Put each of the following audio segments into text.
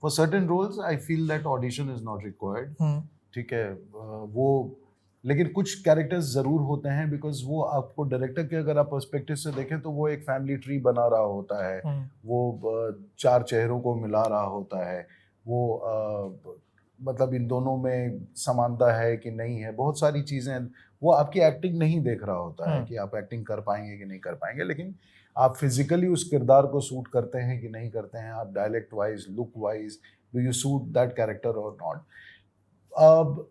For certain roles, I feel that audition is not required. ठीक है, वो लेकिन कुछ कैरेक्टर्स ज़रूर होते हैं बिकॉज वो आपको डायरेक्टर के अगर आप पर्सपेक्टिव से देखें तो वो एक फैमिली ट्री बना रहा होता है, वो 4 चेहरों को मिला रहा होता है, वो मतलब इन दोनों में समानता है कि नहीं है, बहुत सारी चीज़ें, वो आपकी एक्टिंग नहीं देख रहा होता है कि आप एक्टिंग कर पाएंगे कि नहीं कर पाएंगे, लेकिन आप फिजिकली उस किरदार को सूट करते हैं कि नहीं करते हैं, आप dialect wise, look wise, do you suit that character और नॉट। अब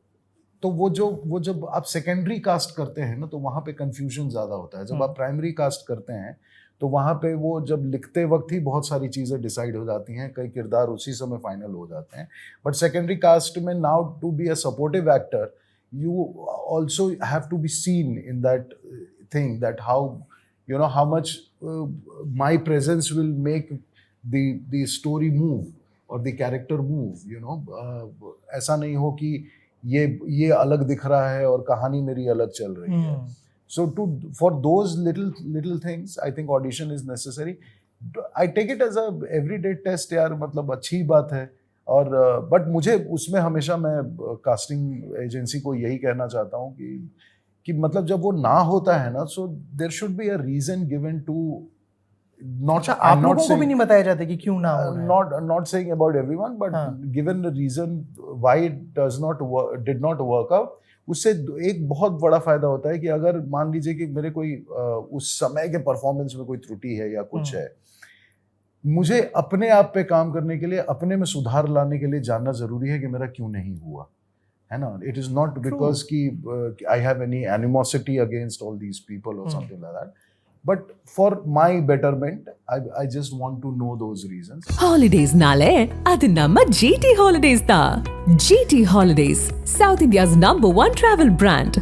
तो वो जब आप सेकेंडरी कास्ट करते हैं ना तो वहाँ पे कंफ्यूजन ज़्यादा होता है। जब आप प्राइमरी कास्ट करते हैं तो वहाँ पे वो जब लिखते वक्त ही बहुत सारी चीज़ें डिसाइड हो जाती हैं, कई किरदार उसी समय फाइनल हो जाते हैं। बट सेकेंडरी कास्ट में now to be a supportive actor you also have to be seen in that thing, that how much my presence will make the story move or the character move, ऐसा नहीं हो कि ये अलग दिख रहा है और कहानी मेरी अलग चल रही है। So for those little things I think audition is necessary. I take it as a everyday test यार, मतलब अच्छी बात है। और बट मुझे उसमें हमेशा मैं कास्टिंग एजेंसी को यही कहना चाहता हूँ कि मतलब जब वो ना होता है ना, so there should be a reason given to not, आप लोगों को भी नहीं बताया जाता कि क्यों ना हो रहा है। Not saying about everyone but given the reason why it did not work out. उससे एक बहुत बड़ा फायदा होता है कि अगर मान लीजिए कि मेरे कोई उस समय के परफॉर्मेंस में कोई त्रुटि है या कुछ है, मुझे अपने आप पे काम करने के लिए, अपने में सुधार लाने के लिए जानना जरूरी है कि मेरा क्यों नहीं हुआ, है ना। इट इज नॉट बिकॉज कि I have any animosity against all these people और something like that, but for my betterment I just want to know those reasons. Holidays nale adu namma GT Holidays da. GT Holidays, South India's #1 travel brand.